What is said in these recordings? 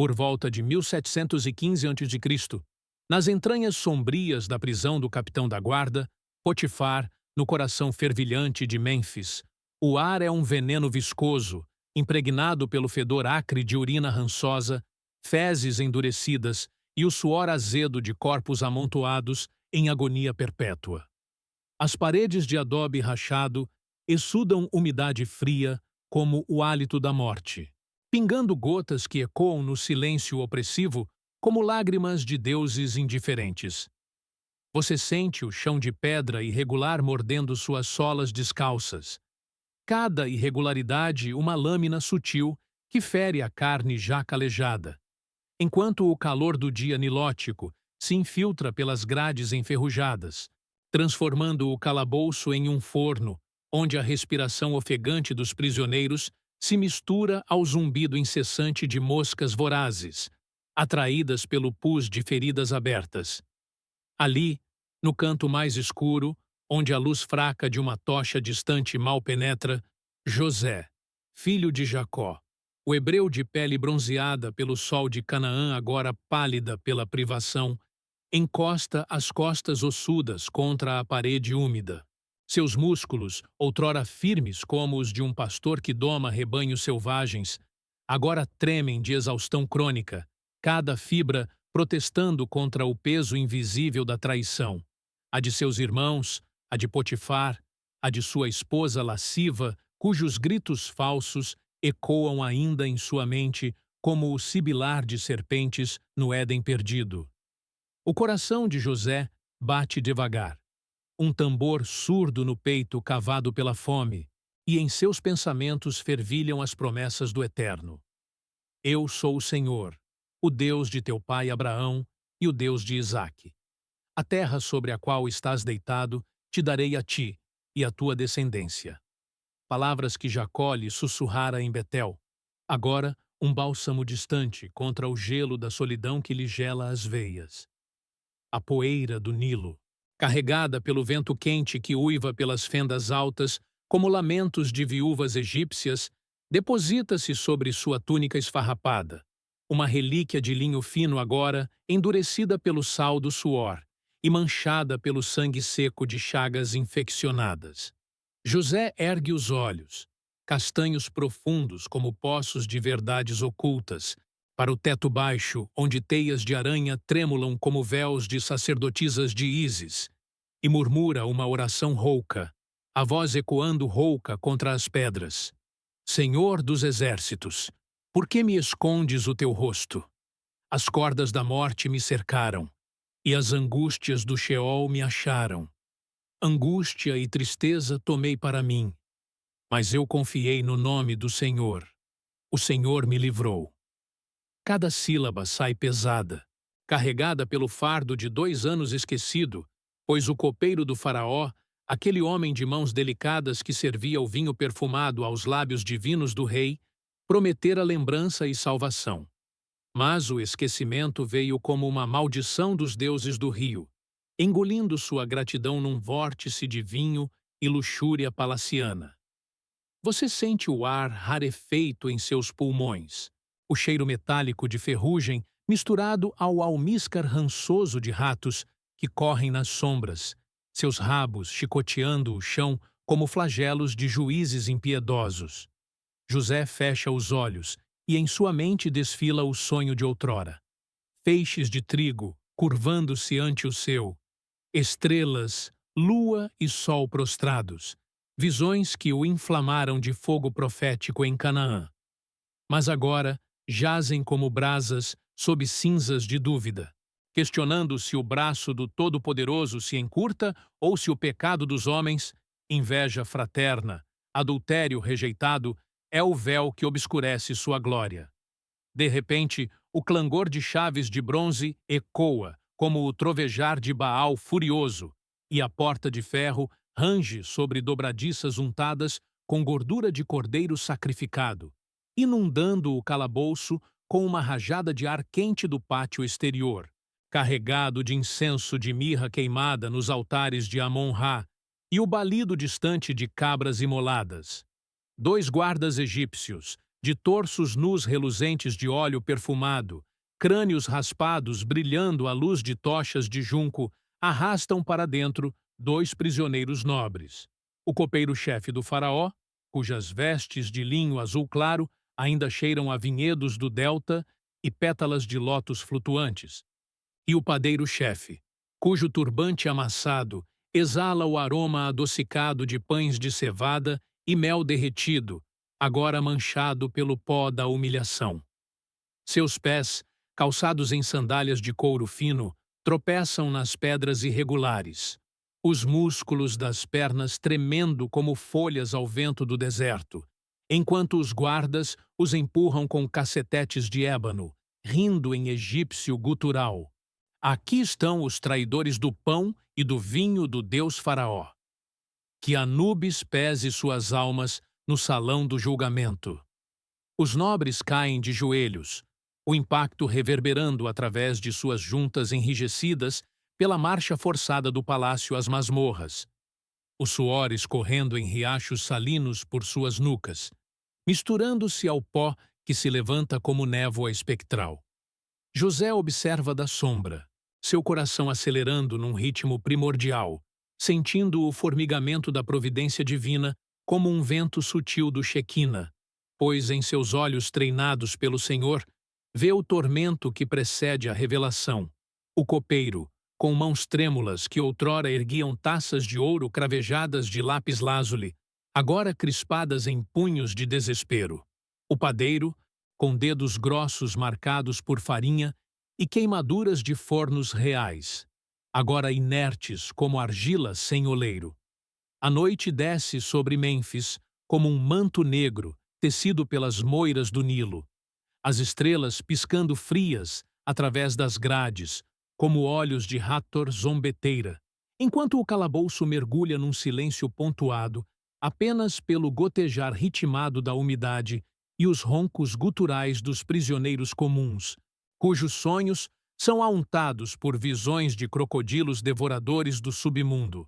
por volta de 1715 a.C., nas entranhas sombrias da prisão do capitão da guarda, Potifar, no coração fervilhante de Mênfis, o ar é um veneno viscoso, impregnado pelo fedor acre de urina rançosa, fezes endurecidas e o suor azedo de corpos amontoados em agonia perpétua. As paredes de adobe rachado exsudam umidade fria como o hálito da morte, pingando gotas que ecoam no silêncio opressivo como lágrimas de deuses indiferentes. Você sente o chão de pedra irregular mordendo suas solas descalças. Cada irregularidade uma lâmina sutil que fere a carne já calejada, enquanto o calor do dia nilótico se infiltra pelas grades enferrujadas, transformando o calabouço em um forno, onde a respiração ofegante dos prisioneiros se mistura ao zumbido incessante de moscas vorazes, atraídas pelo pus de feridas abertas. Ali, no canto mais escuro, onde a luz fraca de uma tocha distante mal penetra, José, filho de Jacó, o hebreu de pele bronzeada pelo sol de Canaã, agora pálida pela privação, encosta as costas ossudas contra a parede úmida. Seus músculos, outrora firmes como os de um pastor que doma rebanhos selvagens, agora tremem de exaustão crônica, cada fibra protestando contra o peso invisível da traição, a de seus irmãos, a de Potifar, a de sua esposa lasciva, cujos gritos falsos ecoam ainda em sua mente como o sibilar de serpentes no Éden perdido. O coração de José bate devagar, um tambor surdo no peito cavado pela fome, e em seus pensamentos fervilham as promessas do Eterno. Eu sou o Senhor, o Deus de teu pai Abraão e o Deus de Isaque. A terra sobre a qual estás deitado te darei a ti e à tua descendência. Palavras que Jacó lhe sussurrara em Betel, agora um bálsamo distante contra o gelo da solidão que lhe gela as veias. A poeira do Nilo, carregada pelo vento quente que uiva pelas fendas altas, como lamentos de viúvas egípcias, deposita-se sobre sua túnica esfarrapada, uma relíquia de linho fino agora, endurecida pelo sal do suor e manchada pelo sangue seco de chagas infeccionadas. José ergue os olhos, castanhos profundos como poços de verdades ocultas, para o teto baixo, onde teias de aranha tremulam como véus de sacerdotisas de Ísis, e murmura uma oração rouca, a voz ecoando rouca contra as pedras. Senhor dos exércitos, por que me escondes o teu rosto? As cordas da morte me cercaram, e as angústias do Sheol me acharam. Angústia e tristeza tomei para mim, mas eu confiei no nome do Senhor. O Senhor me livrou. Cada sílaba sai pesada, carregada pelo fardo de 2 anos esquecido, pois o copeiro do faraó, aquele homem de mãos delicadas que servia o vinho perfumado aos lábios divinos do rei, prometera lembrança e salvação. Mas o esquecimento veio como uma maldição dos deuses do rio, engolindo sua gratidão num vórtice de vinho e luxúria palaciana. Você sente o ar rarefeito em seus pulmões, o cheiro metálico de ferrugem misturado ao almíscar rançoso de ratos que correm nas sombras, seus rabos chicoteando o chão como flagelos de juízes impiedosos. José fecha os olhos e em sua mente desfila o sonho de outrora. Feixes de trigo, curvando-se ante o seu, estrelas, lua e sol prostrados, visões que o inflamaram de fogo profético em Canaã. Mas agora jazem como brasas sob cinzas de dúvida, questionando se o braço do Todo-Poderoso se encurta ou se o pecado dos homens, inveja fraterna, adultério rejeitado, é o véu que obscurece sua glória. De repente, o clangor de chaves de bronze ecoa, como o trovejar de Baal furioso, e a porta de ferro range sobre dobradiças untadas com gordura de cordeiro sacrificado, inundando o calabouço com uma rajada de ar quente do pátio exterior, carregado de incenso de mirra queimada nos altares de Amon-Ra e o balido distante de cabras imoladas. 2 guardas egípcios, de torsos nus reluzentes de óleo perfumado, crânios raspados brilhando à luz de tochas de junco, arrastam para dentro 2 prisioneiros nobres. O copeiro-chefe do faraó, cujas vestes de linho azul claro ainda cheiram a vinhedos do delta e pétalas de lótus flutuantes. E o padeiro-chefe, cujo turbante amassado exala o aroma adocicado de pães de cevada e mel derretido, agora manchado pelo pó da humilhação. Seus pés, calçados em sandálias de couro fino, tropeçam nas pedras irregulares, os músculos das pernas tremendo como folhas ao vento do deserto, enquanto os guardas os empurram com cacetetes de ébano, rindo em egípcio gutural. Aqui estão os traidores do pão e do vinho do deus Faraó. Que Anubis pese suas almas no salão do julgamento. Os nobres caem de joelhos, o impacto reverberando através de suas juntas enrijecidas pela marcha forçada do palácio às masmorras, o suor escorrendo em riachos salinos por suas nucas, misturando-se ao pó que se levanta como névoa espectral. José observa da sombra, seu coração acelerando num ritmo primordial, sentindo o formigamento da providência divina como um vento sutil do Shequina, pois em seus olhos treinados pelo Senhor, vê o tormento que precede a revelação. O copeiro, com mãos trêmulas que outrora erguiam taças de ouro cravejadas de lápis-lazuli, agora crispadas em punhos de desespero. O padeiro, com dedos grossos marcados por farinha e queimaduras de fornos reais, agora inertes como argila sem oleiro. A noite desce sobre Mênfis como um manto negro tecido pelas moiras do Nilo, as estrelas piscando frias através das grades, como olhos de Hathor zombeteira, enquanto o calabouço mergulha num silêncio pontuado apenas pelo gotejar ritmado da umidade e os roncos guturais dos prisioneiros comuns, cujos sonhos são auntados por visões de crocodilos devoradores do submundo.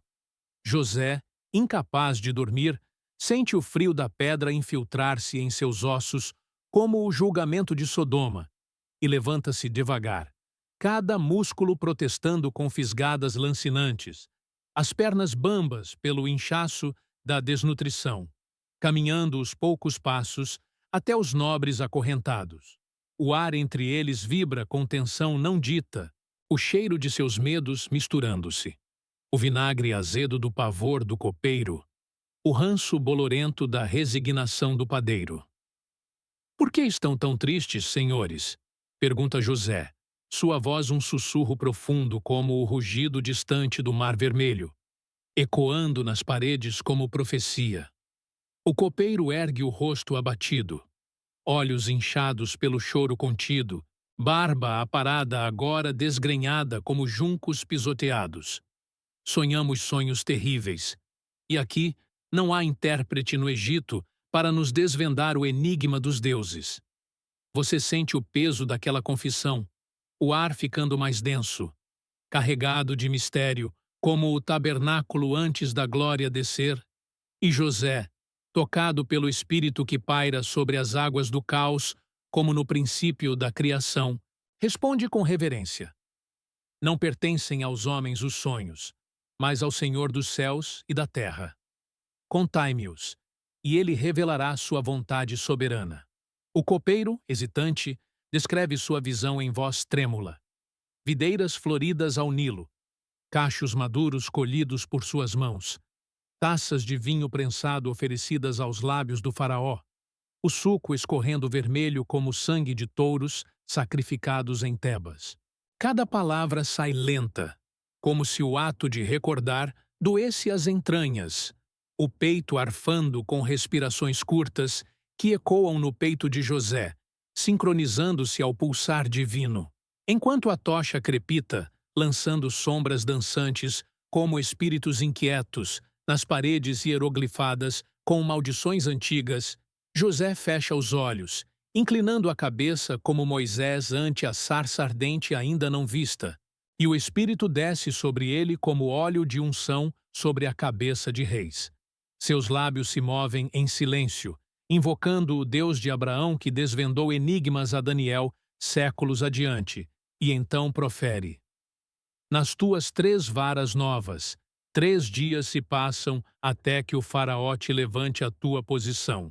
José, incapaz de dormir, sente o frio da pedra infiltrar-se em seus ossos como o julgamento de Sodoma, e levanta-se devagar, cada músculo protestando com fisgadas lancinantes, as pernas bambas pelo inchaço da desnutrição, caminhando os poucos passos até os nobres acorrentados. O ar entre eles vibra com tensão não dita, o cheiro de seus medos misturando-se. O vinagre azedo do pavor do copeiro, o ranço bolorento da resignação do padeiro. «Por que estão tão tristes, senhores?» pergunta José, sua voz um sussurro profundo como o rugido distante do Mar Vermelho, ecoando nas paredes como profecia. O copeiro ergue o rosto abatido, olhos inchados pelo choro contido, barba aparada agora desgrenhada como juncos pisoteados. Sonhamos sonhos terríveis, e aqui não há intérprete no Egito para nos desvendar o enigma dos deuses. Você sente o peso daquela confissão, o ar ficando mais denso, carregado de mistério, como o tabernáculo antes da glória descer, e José, tocado pelo espírito que paira sobre as águas do caos, como no princípio da criação, responde com reverência. Não pertencem aos homens os sonhos, mas ao Senhor dos céus e da terra. Contai-me-os, e ele revelará sua vontade soberana. O copeiro, hesitante, descreve sua visão em voz trêmula. Videiras floridas ao Nilo, cachos maduros colhidos por suas mãos, taças de vinho prensado oferecidas aos lábios do faraó, o suco escorrendo vermelho como sangue de touros sacrificados em Tebas. Cada palavra sai lenta, como se o ato de recordar doesse as entranhas, o peito arfando com respirações curtas que ecoam no peito de José, sincronizando-se ao pulsar divino. Enquanto a tocha crepita, lançando sombras dançantes como espíritos inquietos nas paredes hieroglifadas com maldições antigas, José fecha os olhos, inclinando a cabeça como Moisés ante a sarça ardente ainda não vista, e o Espírito desce sobre ele como óleo de unção sobre a cabeça de reis. Seus lábios se movem em silêncio, invocando o Deus de Abraão que desvendou enigmas a Daniel séculos adiante, e então profere: nas tuas 3 varas novas, 3 dias se passam até que o faraó te levante a tua posição,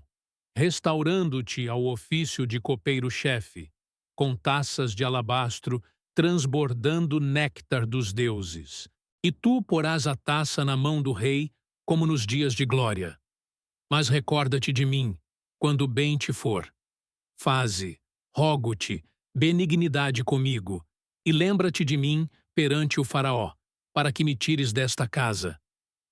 restaurando-te ao ofício de copeiro-chefe, com taças de alabastro transbordando néctar dos deuses. E tu porás a taça na mão do rei, como nos dias de glória. Mas recorda-te de mim, quando bem te for. Faze, rogo-te, benignidade comigo, e lembra-te de mim perante o faraó, para que me tires desta casa.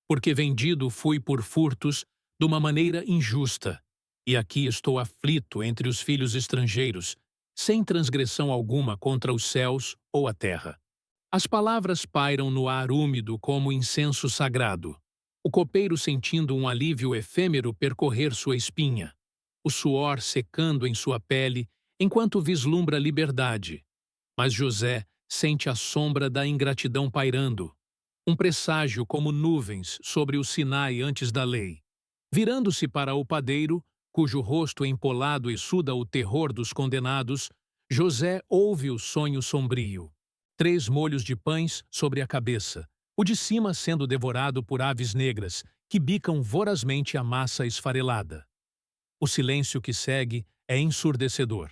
Porque vendido fui por furtos de uma maneira injusta, e aqui estou aflito entre os filhos estrangeiros, sem transgressão alguma contra os céus ou a terra. As palavras pairam no ar úmido como incenso sagrado. O copeiro sentindo um alívio efêmero percorrer sua espinha, o suor secando em sua pele, enquanto vislumbra liberdade. Mas José sente a sombra da ingratidão pairando, um presságio como nuvens sobre o Sinai antes da lei. Virando-se para o padeiro, cujo rosto empolado exuda o terror dos condenados, José ouve o sonho sombrio. 3 molhos de pães sobre a cabeça, o de cima sendo devorado por aves negras, que bicam vorazmente a massa esfarelada. O silêncio que segue é ensurdecedor,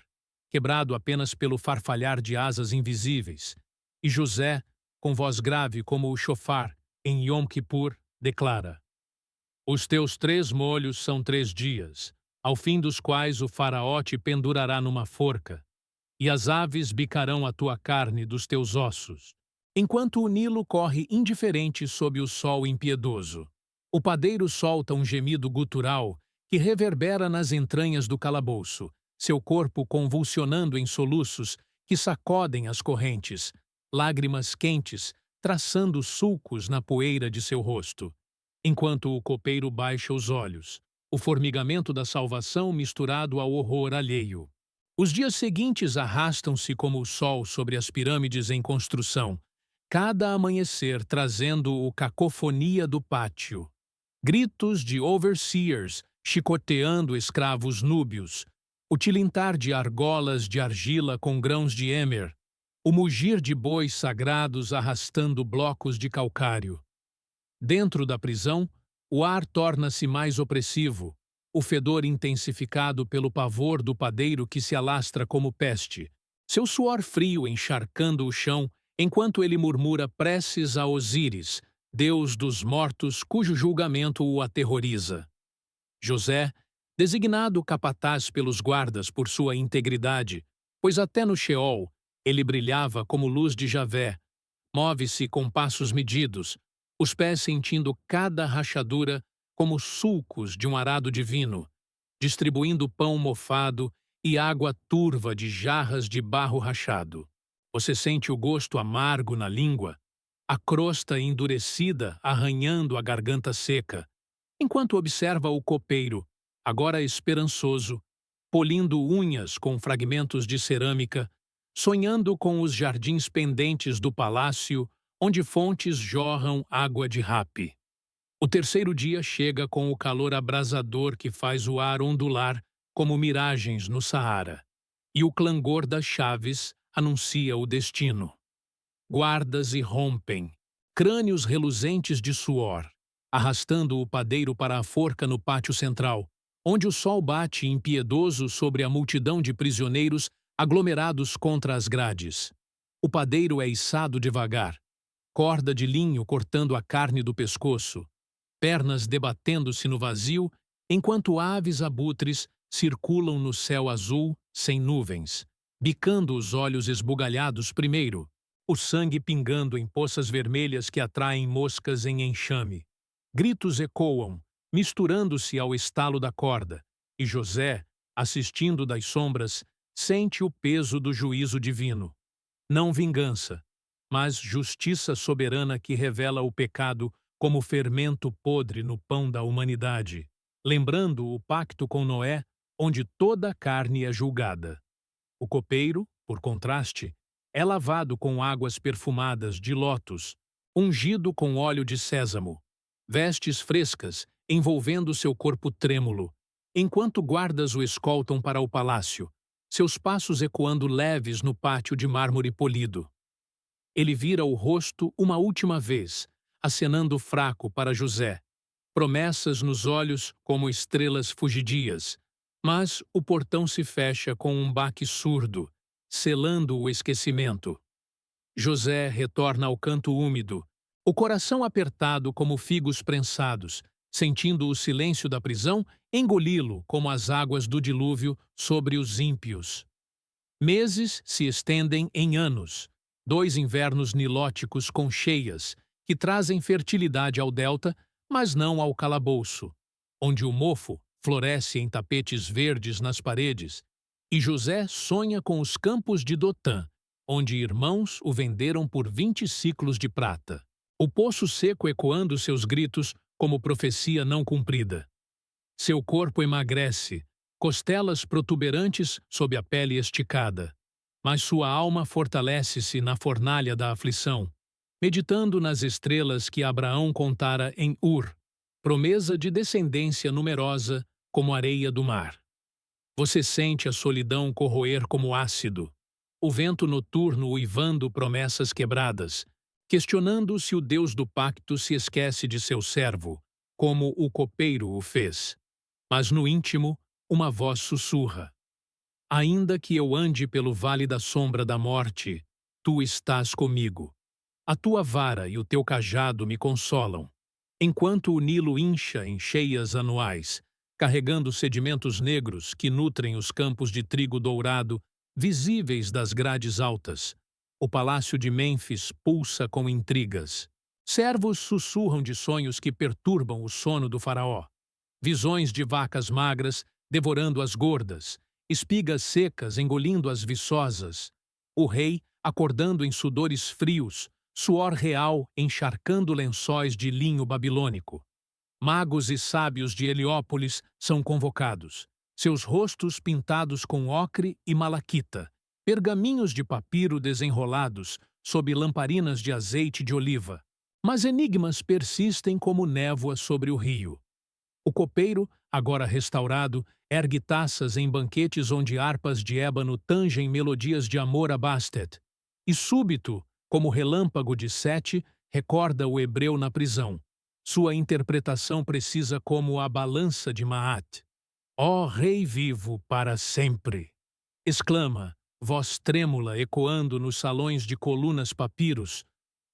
quebrado apenas pelo farfalhar de asas invisíveis, e José, com voz grave como o chofar, em Yom Kippur, declara: os teus 3 molhos são 3 dias, ao fim dos quais o faraó te pendurará numa forca, e as aves bicarão a tua carne dos teus ossos, enquanto o Nilo corre indiferente sob o sol impiedoso. O padeiro solta um gemido gutural que reverbera nas entranhas do calabouço, seu corpo convulsionando em soluços que sacodem as correntes, lágrimas quentes traçando sulcos na poeira de seu rosto, enquanto o copeiro baixa os olhos, o formigamento da salvação misturado ao horror alheio. Os dias seguintes arrastam-se como o sol sobre as pirâmides em construção, cada amanhecer trazendo o cacofonia do pátio. Gritos de overseers chicoteando escravos núbios, o tilintar de argolas de argila com grãos de émer, o mugir de bois sagrados arrastando blocos de calcário. Dentro da prisão, o ar torna-se mais opressivo, o fedor intensificado pelo pavor do padeiro que se alastra como peste, seu suor frio encharcando o chão enquanto ele murmura preces a Osíris, deus dos mortos cujo julgamento o aterroriza. José, designado capataz pelos guardas por sua integridade, pois até no Sheol ele brilhava como luz de Javé, move-se com passos medidos, os pés sentindo cada rachadura como sulcos de um arado divino, distribuindo pão mofado e água turva de jarras de barro rachado. Você sente o gosto amargo na língua, a crosta endurecida arranhando a garganta seca, enquanto observa o copeiro, agora esperançoso, polindo unhas com fragmentos de cerâmica, sonhando com os jardins pendentes do palácio, onde fontes jorram água de rape. O terceiro dia chega com o calor abrasador que faz o ar ondular como miragens no Saara, e o clangor das chaves anuncia o destino. Guardas irrompem, crânios reluzentes de suor, arrastando o padeiro para a forca no pátio central, onde o sol bate impiedoso sobre a multidão de prisioneiros aglomerados contra as grades. O padeiro é içado devagar, corda de linho cortando a carne do pescoço, pernas debatendo-se no vazio, enquanto aves abutres circulam no céu azul sem nuvens, bicando os olhos esbugalhados primeiro, o sangue pingando em poças vermelhas que atraem moscas em enxame. Gritos ecoam, misturando-se ao estalo da corda, e José, assistindo das sombras, sente o peso do juízo divino. Não vingança, mas justiça soberana que revela o pecado como fermento podre no pão da humanidade, lembrando o pacto com Noé, onde toda a carne é julgada. O copeiro, por contraste, é lavado com águas perfumadas de lótus, ungido com óleo de sésamo, vestes frescas envolvendo seu corpo trêmulo, enquanto guardas o escoltam para o palácio, seus passos ecoando leves no pátio de mármore polido. Ele vira o rosto uma última vez, acenando fraco para José, promessas nos olhos como estrelas fugidias, mas o portão se fecha com um baque surdo, selando o esquecimento. José retorna ao canto úmido, o coração apertado como figos prensados, sentindo o silêncio da prisão engoli-lo como as águas do dilúvio sobre os ímpios. Meses se estendem em anos, 2 invernos nilóticos com cheias, que trazem fertilidade ao delta, mas não ao calabouço, onde o mofo floresce em tapetes verdes nas paredes, e José sonha com os campos de Dotã, onde irmãos o venderam por 20 siclos de prata. O poço seco ecoando seus gritos como profecia não cumprida. Seu corpo emagrece, costelas protuberantes sob a pele esticada, mas sua alma fortalece-se na fornalha da aflição, meditando nas estrelas que Abraão contara em Ur, promessa de descendência numerosa como areia do mar. Você sente a solidão corroer como ácido, o vento noturno uivando promessas quebradas, questionando se o Deus do pacto se esquece de seu servo, como o copeiro o fez. Mas no íntimo, uma voz sussurra: ainda que eu ande pelo vale da sombra da morte, tu estás comigo. A tua vara e o teu cajado me consolam. Enquanto o Nilo incha em cheias anuais, carregando sedimentos negros que nutrem os campos de trigo dourado, visíveis das grades altas, o palácio de Mênfis pulsa com intrigas. Servos sussurram de sonhos que perturbam o sono do faraó. Visões de vacas magras devorando as gordas, espigas secas engolindo as viçosas. O rei acordando em sudores frios, suor real encharcando lençóis de linho babilônico. Magos e sábios de Heliópolis são convocados, seus rostos pintados com ocre e malaquita, pergaminhos de papiro desenrolados sob lamparinas de azeite de oliva. Mas enigmas persistem como névoa sobre o rio. O copeiro, agora restaurado, ergue taças em banquetes onde harpas de ébano tangem melodias de amor a Bastet. E súbito, como relâmpago de Sete, recorda o hebreu na prisão. Sua interpretação precisa como a balança de Maat. Ó Rei vivo para sempre! Exclama, voz trêmula ecoando nos salões de colunas papiros.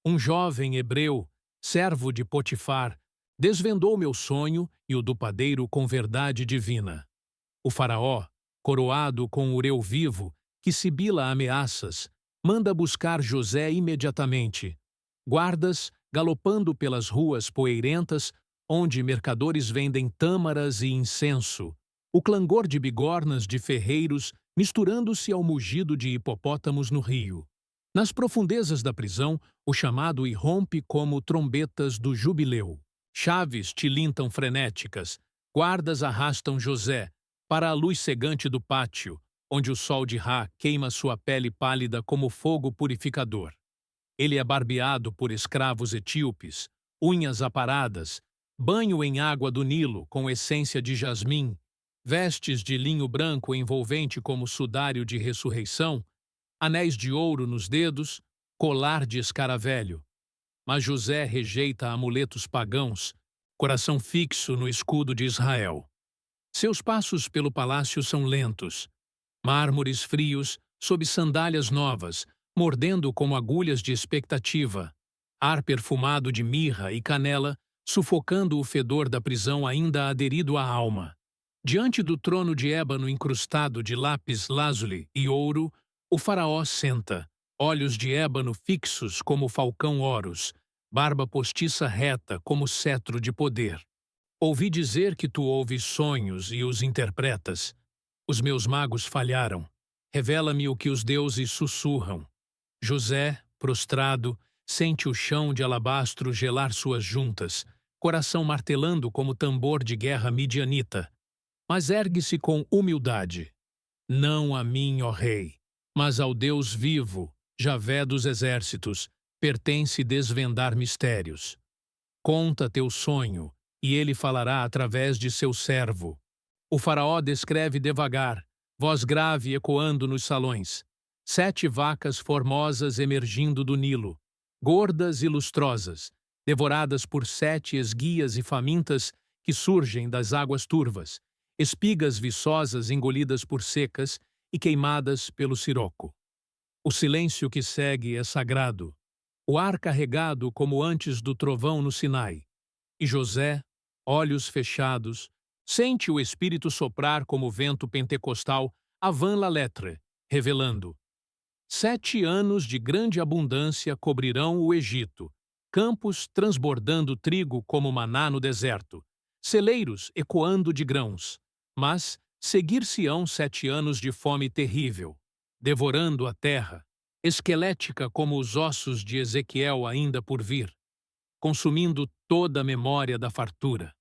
Um jovem hebreu, servo de Potifar, desvendou meu sonho e o do padeiro com verdade divina. O faraó, coroado com Ureu vivo, que sibila ameaças, manda buscar José imediatamente. Guardas, galopando pelas ruas poeirentas, onde mercadores vendem tâmaras e incenso, o clangor de bigornas de ferreiros misturando-se ao mugido de hipopótamos no rio. Nas profundezas da prisão, o chamado irrompe como trombetas do jubileu. Chaves tilintam frenéticas, guardas arrastam José para a luz cegante do pátio, onde o sol de Ra queima sua pele pálida como fogo purificador. Ele é barbeado por escravos etíopes, unhas aparadas, banho em água do Nilo com essência de jasmim, vestes de linho branco envolvente como sudário de ressurreição, anéis de ouro nos dedos, colar de escaravelho. Mas José rejeita amuletos pagãos, coração fixo no escudo de Israel. Seus passos pelo palácio são lentos, mármores frios sob sandálias novas, mordendo como agulhas de expectativa, ar perfumado de mirra e canela, sufocando o fedor da prisão ainda aderido à alma. Diante do trono de ébano incrustado de lápis lazuli e ouro, o faraó senta, olhos de ébano fixos como falcão Horus, barba postiça reta como cetro de poder. Ouvi dizer que tu ouves sonhos e os interpretas. Os meus magos falharam. Revela-me o que os deuses sussurram. José, prostrado, sente o chão de alabastro gelar suas juntas, coração martelando como tambor de guerra midianita. Mas ergue-se com humildade. Não a mim, ó rei, mas ao Deus vivo, Javé dos exércitos, pertence desvendar mistérios. Conta teu sonho, e ele falará através de seu servo. O faraó descreve devagar, voz grave ecoando nos salões. 7 vacas formosas emergindo do Nilo, gordas e lustrosas, devoradas por 7 esguias e famintas que surgem das águas turvas, espigas viçosas engolidas por secas e queimadas pelo siroco. O silêncio que segue é sagrado, o ar carregado como antes do trovão no Sinai. E José, olhos fechados, sente o Espírito soprar como vento pentecostal avant la lettre, revelando: 7 anos de grande abundância cobrirão o Egito, campos transbordando trigo como maná no deserto, celeiros ecoando de grãos. Mas seguir-se-ão 7 anos de fome terrível, devorando a terra, esquelética como os ossos de Ezequiel ainda por vir, consumindo toda a memória da fartura.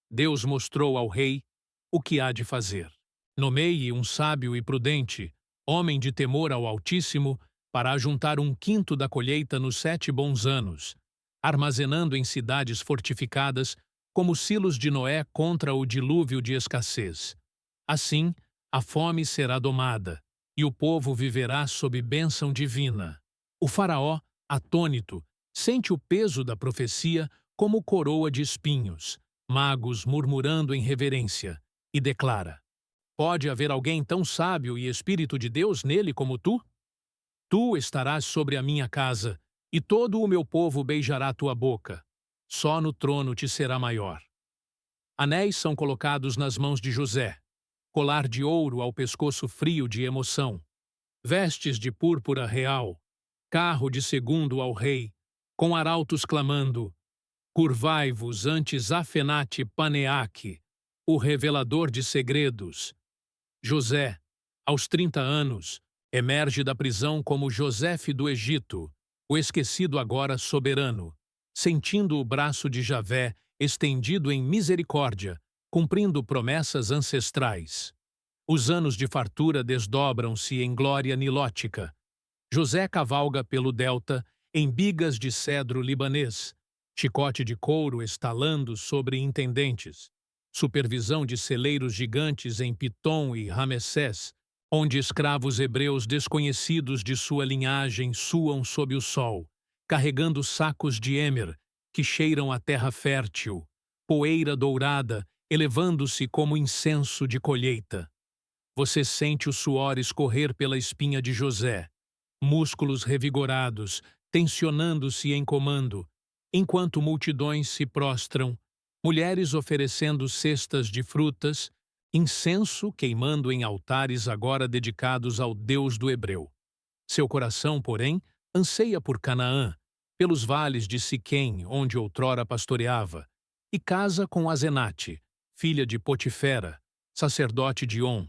Deus mostrou ao rei o que há de fazer. Nomeie um sábio e prudente, homem de temor ao Altíssimo, para ajuntar 1/5 da colheita nos 7 bons anos, armazenando em cidades fortificadas como silos de Noé contra o dilúvio de escassez. Assim, a fome será domada, e o povo viverá sob bênção divina. O faraó, atônito, sente o peso da profecia como coroa de espinhos, magos murmurando em reverência, e declara: pode haver alguém tão sábio e Espírito de Deus nele como tu? Tu estarás sobre a minha casa, e todo o meu povo beijará tua boca. Só no trono te será maior. Anéis são colocados nas mãos de José, colar de ouro ao pescoço frio de emoção, vestes de púrpura real, carro de segundo ao rei, com arautos clamando: curvai-vos ante Zafenate Paneaque, o revelador de segredos. José, aos 30 anos, emerge da prisão como Josefe do Egito, o esquecido agora soberano, sentindo o braço de Javé estendido em misericórdia, cumprindo promessas ancestrais. Os anos de fartura desdobram-se em glória nilótica. José cavalga pelo delta em bigas de cedro libanês, chicote de couro estalando sobre intendentes, supervisão de celeiros gigantes em Pitom e Ramessés, onde escravos hebreus desconhecidos de sua linhagem suam sob o sol, carregando sacos de émer que cheiram a terra fértil, poeira dourada elevando-se como incenso de colheita. Você sente o suor escorrer pela espinha de José, músculos revigorados, tensionando-se em comando, enquanto multidões se prostram, mulheres oferecendo cestas de frutas, incenso queimando em altares agora dedicados ao Deus do hebreu. Seu coração, porém, anseia por Canaã, pelos vales de Siquém, onde outrora pastoreava, e casa com Azenate, filha de Potifera, sacerdote de On,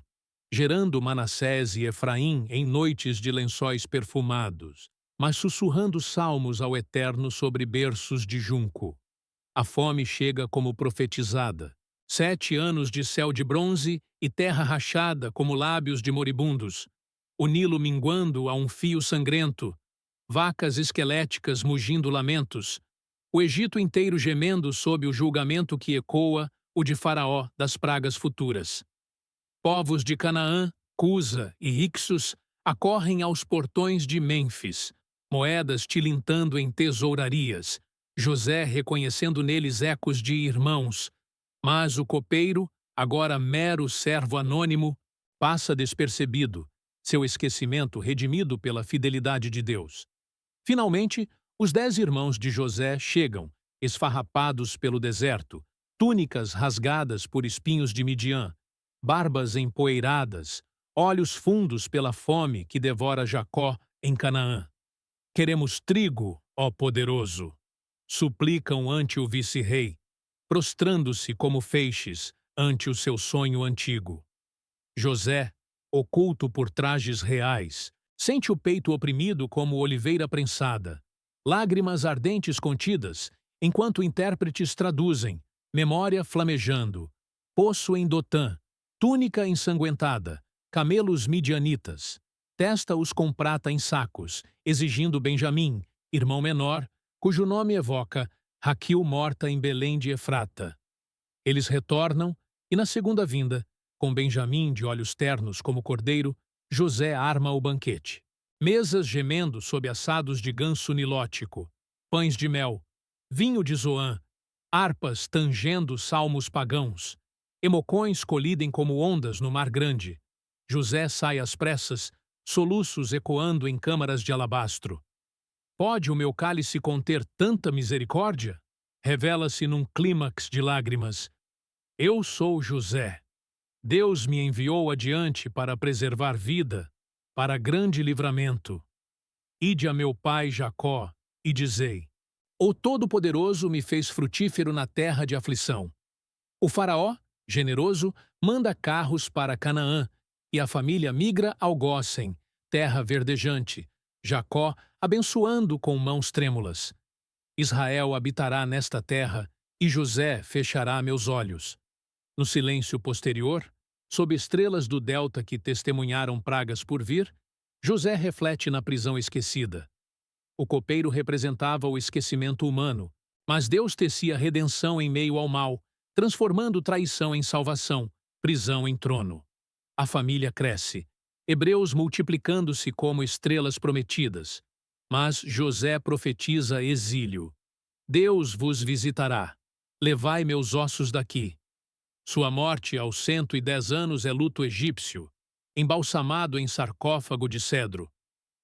gerando Manassés e Efraim em noites de lençóis perfumados, mas sussurrando salmos ao Eterno sobre berços de junco. A fome chega como profetizada. 7 anos de céu de bronze e terra rachada como lábios de moribundos. O Nilo minguando a um fio sangrento. Vacas esqueléticas mugindo lamentos. O Egito inteiro gemendo sob o julgamento que ecoa o de Faraó das pragas futuras. Povos de Canaã, Cusa e Ixos acorrem aos portões de Mênfis, moedas tilintando em tesourarias, José reconhecendo neles ecos de irmãos. Mas o copeiro, agora mero servo anônimo, passa despercebido, seu esquecimento redimido pela fidelidade de Deus. Finalmente, os 10 irmãos de José chegam, esfarrapados pelo deserto, túnicas rasgadas por espinhos de Midian, barbas empoeiradas, olhos fundos pela fome que devora Jacó em Canaã. Queremos trigo, ó poderoso, suplicam ante o vice-rei, prostrando-se como feixes ante o seu sonho antigo. José, oculto por trajes reais, sente o peito oprimido como oliveira prensada, lágrimas ardentes contidas, enquanto intérpretes traduzem, memória flamejando, poço em Dotã, túnica ensanguentada, camelos midianitas, testa-os com prata em sacos, exigindo Benjamim, irmão menor, cujo nome evoca Raquil morta em Belém de Efrata. Eles retornam, E na segunda vinda, com Benjamim de olhos ternos como cordeiro, José arma o banquete. Mesas gemendo sob assados de ganso nilótico, pães de mel, vinho de Zoan, harpas tangendo salmos pagãos, emocões colidem como ondas no mar grande. José sai às pressas, soluços ecoando em câmaras de alabastro. Pode o meu cálice conter tanta misericórdia? Revela-se num clímax de lágrimas. Eu sou José. Deus me enviou adiante para preservar vida, para grande livramento. Ide a meu pai Jacó, e dizei: O Todo-Poderoso me fez frutífero na terra de aflição. O faraó, generoso, manda carros para Canaã, e a família migra ao Gósen, terra verdejante, Jacó abençoando com mãos trêmulas. Israel habitará nesta terra, e José fechará meus olhos. No silêncio posterior, sob estrelas do delta que testemunharam pragas por vir, José reflete na prisão esquecida. O copeiro representava o esquecimento humano, mas Deus tecia redenção em meio ao mal, transformando traição em salvação, prisão em trono. A família cresce, hebreus multiplicando-se como estrelas prometidas. Mas José profetiza exílio. Deus vos visitará. Levai meus ossos daqui. Sua morte aos 110 anos é luto egípcio, embalsamado em sarcófago de cedro,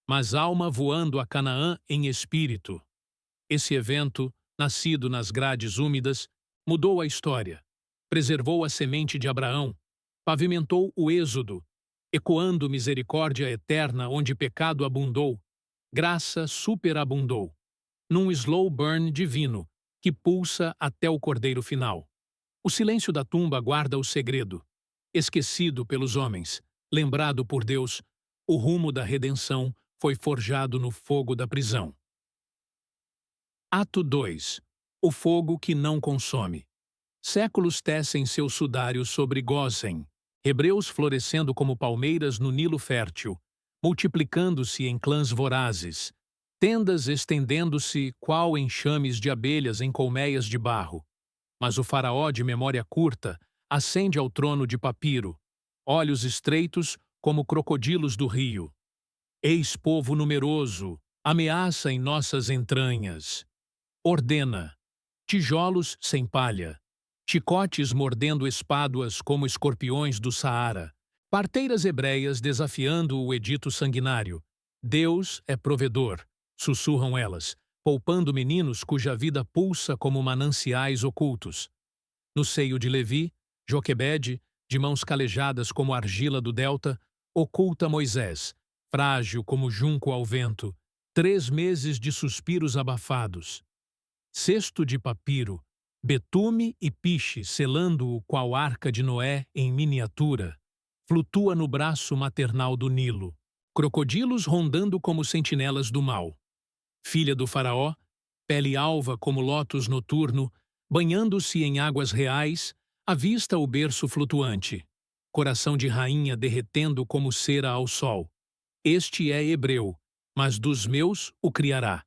mas alma voando a Canaã em espírito. Esse evento, nascido nas grades úmidas, mudou a história, preservou a semente de Abraão, pavimentou o êxodo, ecoando misericórdia eterna onde pecado abundou, graça superabundou, num slow burn divino que pulsa até o cordeiro final. O silêncio da tumba guarda o segredo. Esquecido pelos homens, lembrado por Deus, o rumo da redenção foi forjado no fogo da prisão. Ato 2. O fogo que não consome. Séculos tecem seu sudário sobre Gósen, hebreus florescendo como palmeiras no Nilo fértil, multiplicando-se em clãs vorazes, tendas estendendo-se qual enxames de abelhas em colmeias de barro. Mas o faraó de memória curta ascende ao trono de papiro, olhos estreitos como crocodilos do rio. Eis povo numeroso, ameaça em nossas entranhas. Ordena, tijolos sem palha, chicotes mordendo espáduas como escorpiões do Saara, parteiras hebreias desafiando o edito sanguinário. Deus é provedor, sussurram elas, poupando meninos cuja vida pulsa como mananciais ocultos. No seio de Levi, Joquebede, de mãos calejadas como argila do delta, oculta Moisés, frágil como junco ao vento, 3 meses de suspiros abafados. Cesto de papiro, betume e piche selando-o qual arca de Noé em miniatura, flutua no braço maternal do Nilo, crocodilos rondando como sentinelas do mal. Filha do faraó, pele alva como lótus noturno, banhando-se em águas reais, avista o berço flutuante, coração de rainha derretendo como cera ao sol. Este é hebreu, mas dos meus o criará.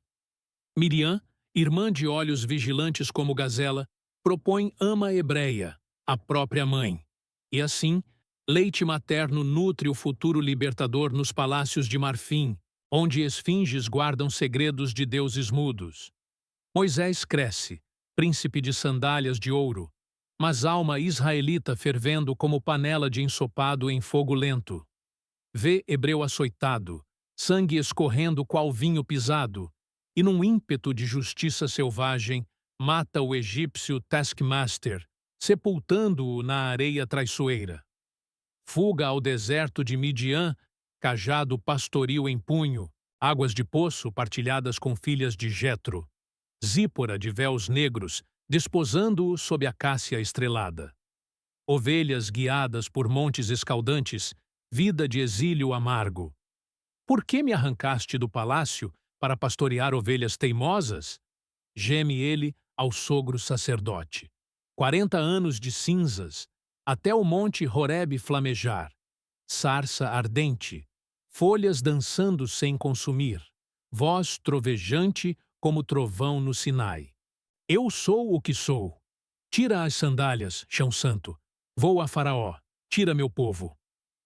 Miriam, irmã de olhos vigilantes como gazela, propõe ama hebreia, a própria mãe. E assim, leite materno nutre o futuro libertador nos palácios de marfim, onde esfinges guardam segredos de deuses mudos. Moisés cresce, príncipe de sandálias de ouro, mas alma israelita fervendo como panela de ensopado em fogo lento. Vê hebreu açoitado, sangue escorrendo qual vinho pisado, e num ímpeto de justiça selvagem, mata o egípcio taskmaster, sepultando-o na areia traiçoeira. Fuga ao deserto de Midian, cajado pastoril em punho, águas de poço partilhadas com filhas de Jetro, Zípora de véus negros, desposando-o sob a cássia estrelada. Ovelhas guiadas por montes escaldantes, vida de exílio amargo. Por que me arrancaste do palácio para pastorear ovelhas teimosas? Geme ele ao sogro sacerdote. 40 anos de cinzas, até o monte Horebe flamejar. Sarça ardente, folhas dançando sem consumir, voz trovejante como trovão no Sinai. Eu sou o que sou. Tira as sandálias, chão santo. Vou a Faraó, tira meu povo.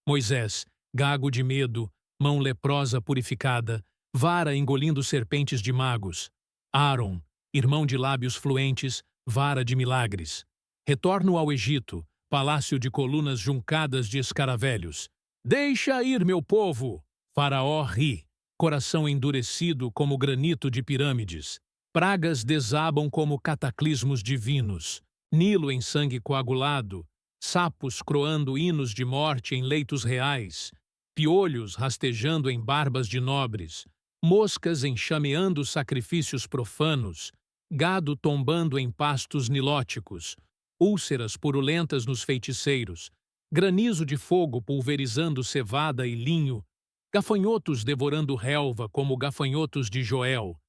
Moisés, gago de medo, mão leprosa purificada, vara engolindo serpentes de magos. Áron, irmão de lábios fluentes, vara de milagres. Retorno ao Egito, palácio de colunas juncadas de escaravelhos. Deixa ir meu povo! Faraó ri, coração endurecido como granito de pirâmides. Pragas desabam como cataclismos divinos. Nilo em sangue coagulado, sapos croando hinos de morte em leitos reais, piolhos rastejando em barbas de nobres, moscas enxameando sacrifícios profanos, gado tombando em pastos nilóticos, úlceras purulentas nos feiticeiros, granizo de fogo pulverizando cevada e linho, gafanhotos devorando relva como gafanhotos de Joel,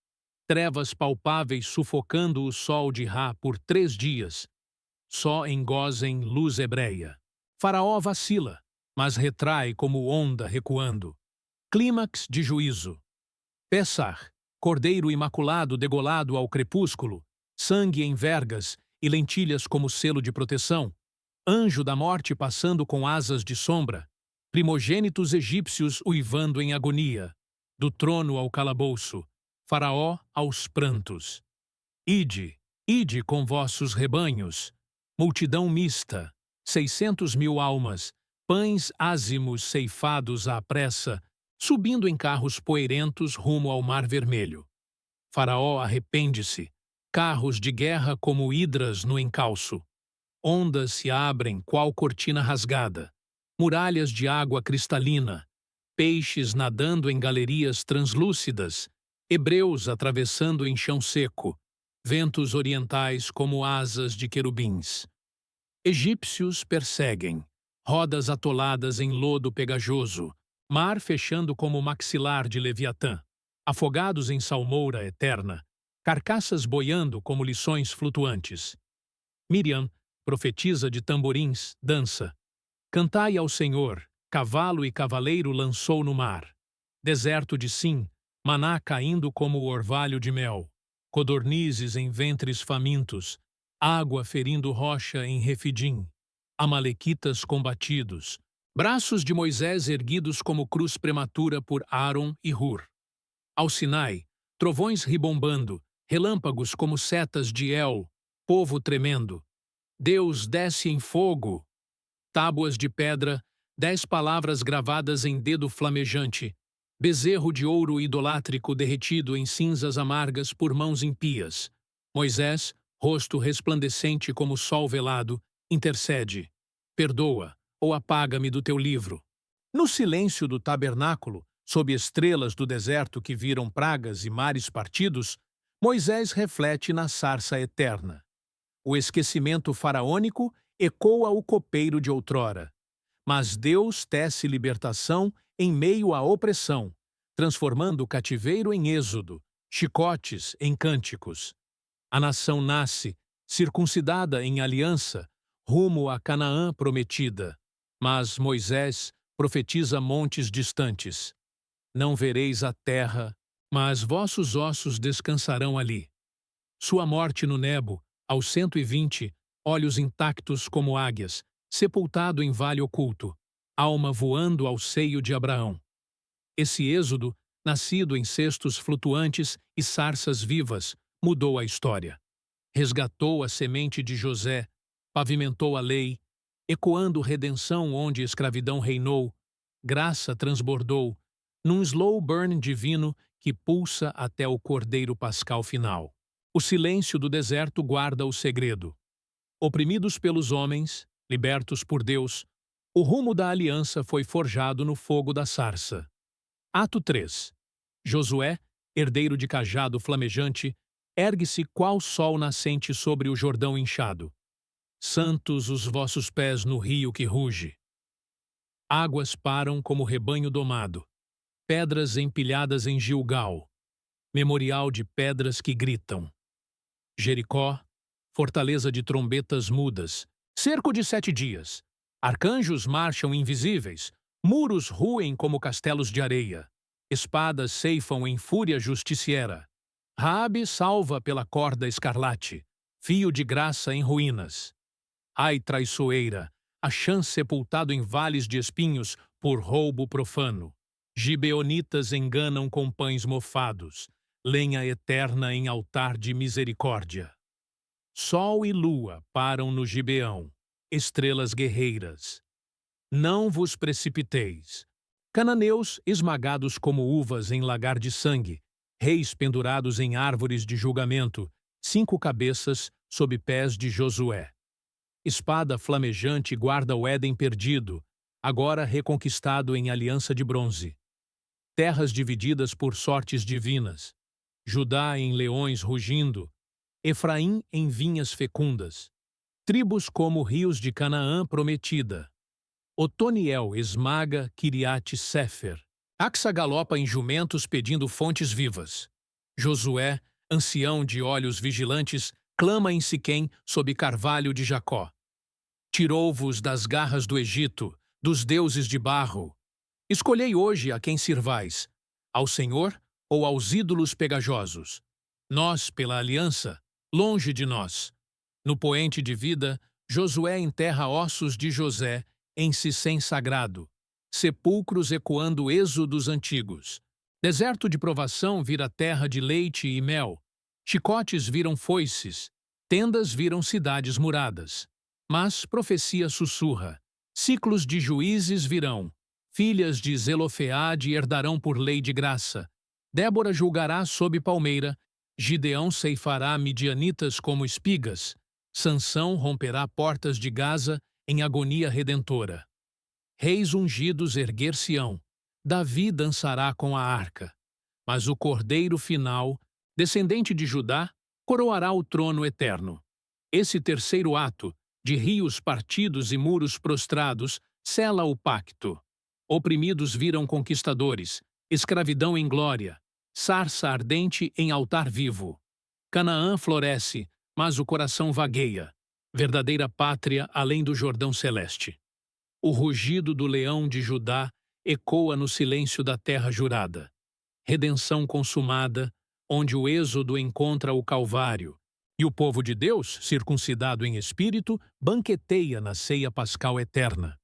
trevas palpáveis sufocando o sol de Ra por 3 dias. Só em Gósen luz hebreia. Faraó vacila, mas retrai como onda recuando. Clímax de juízo. Pessar, cordeiro imaculado degolado ao crepúsculo, sangue em vergas e lentilhas como selo de proteção, anjo da morte passando com asas de sombra, primogênitos egípcios uivando em agonia, do trono ao calabouço, Faraó aos prantos. Ide com vossos rebanhos, multidão mista, 600.000 almas, pães ázimos ceifados à pressa, subindo em carros poeirentos rumo ao Mar Vermelho. Faraó arrepende-se, carros de guerra como hidras no encalço. Ondas se abrem qual cortina rasgada, muralhas de água cristalina, peixes nadando em galerias translúcidas, hebreus atravessando em chão seco, ventos orientais como asas de querubins. Egípcios perseguem, rodas atoladas em lodo pegajoso, mar fechando como maxilar de Leviatã, afogados em salmoura eterna, carcaças boiando como lições flutuantes. Miriam, profetisa de tamborins, dança. Cantai ao Senhor, cavalo e cavaleiro lançou no mar. Deserto de Sim, maná caindo como o orvalho de mel. Codornizes em ventres famintos, água ferindo rocha em Refidim. Amalequitas combatidos, braços de Moisés erguidos como cruz prematura por Áron e Hur. Ao Sinai, trovões ribombando, relâmpagos como setas de El, povo tremendo. Deus desce em fogo. Tábuas de pedra, 10 palavras gravadas em dedo flamejante. Bezerro de ouro idolátrico derretido em cinzas amargas por mãos impias. Moisés, rosto resplandecente como sol velado, intercede. Perdoa, ou apaga-me do teu livro. No silêncio do tabernáculo, sob estrelas do deserto que viram pragas e mares partidos, Moisés reflete na sarça eterna. O esquecimento faraônico ecoa o copeiro de outrora. Mas Deus tece libertação em meio à opressão, transformando o cativeiro em êxodo, chicotes em cânticos. A nação nasce, circuncidada em aliança, rumo à Canaã prometida. Mas Moisés profetiza montes distantes. Não vereis a terra, mas vossos ossos descansarão ali. Sua morte no Nebo, aos 120, olhos intactos como águias, sepultado em vale oculto, alma voando ao seio de Abraão. Esse êxodo, nascido em cestos flutuantes e sarças vivas, mudou a história. Resgatou a semente de José, pavimentou a lei, ecoando redenção onde escravidão reinou, graça transbordou, num slow burn divino que pulsa até o cordeiro pascal final. O silêncio do deserto guarda o segredo. Oprimidos pelos homens, libertos por Deus, o rumo da aliança foi forjado no fogo da sarça. Ato 3. Josué, herdeiro de cajado flamejante, ergue-se qual sol nascente sobre o Jordão inchado. Santos os vossos pés no rio que ruge. Águas param como rebanho domado. Pedras empilhadas em Gilgal. Memorial de pedras que gritam. Jericó, fortaleza de trombetas mudas, cerco de 7 dias. Arcanjos marcham invisíveis, muros ruem como castelos de areia. Espadas ceifam em fúria justiciera. Raabe salva pela corda escarlate, fio de graça em ruínas. Ai, traiçoeira, Achã sepultado em vales de espinhos por roubo profano. Gibeonitas enganam com pães mofados, lenha eterna em altar de misericórdia. Sol e lua param no Gibeão, estrelas guerreiras. Não vos precipiteis. Cananeus esmagados como uvas em lagar de sangue, reis pendurados em árvores de julgamento, 5 cabeças sob pés de Josué. Espada flamejante guarda o Éden perdido, agora reconquistado em aliança de bronze. Terras divididas por sortes divinas. Judá em leões rugindo, Efraim em vinhas fecundas. Tribos como rios de Canaã prometida. Otoniel esmaga Kiriate Sefer. Axa galopa em jumentos pedindo fontes vivas. Josué, ancião de olhos vigilantes, clama em Siquém sob carvalho de Jacó. Tirou-vos das garras do Egito, dos deuses de barro. Escolhei hoje a quem sirvais, ao Senhor ou aos ídolos pegajosos. Nós, pela aliança, longe de nós. No poente de vida, Josué enterra ossos de José em Sicém sagrado, sepulcros ecoando êxodos antigos. Deserto de provação vira terra de leite e mel. Chicotes viram foices, tendas viram cidades muradas. Mas profecia sussurra, ciclos de juízes virão, filhas de Zelofeade herdarão por lei de graça. Débora julgará sob palmeira, Gideão ceifará midianitas como espigas, Sansão romperá portas de Gaza em agonia redentora. Reis ungidos erguer-se-ão, Davi dançará com a arca. Mas o cordeiro final, descendente de Judá, coroará o trono eterno. Esse terceiro ato, de rios partidos e muros prostrados, sela o pacto. Oprimidos viram conquistadores, escravidão em glória, sarça ardente em altar vivo. Canaã floresce, mas o coração vagueia, verdadeira pátria além do Jordão celeste. O rugido do leão de Judá ecoa no silêncio da terra jurada. Redenção consumada, onde o êxodo encontra o Calvário, e o povo de Deus, circuncidado em espírito, banqueteia na ceia pascal eterna.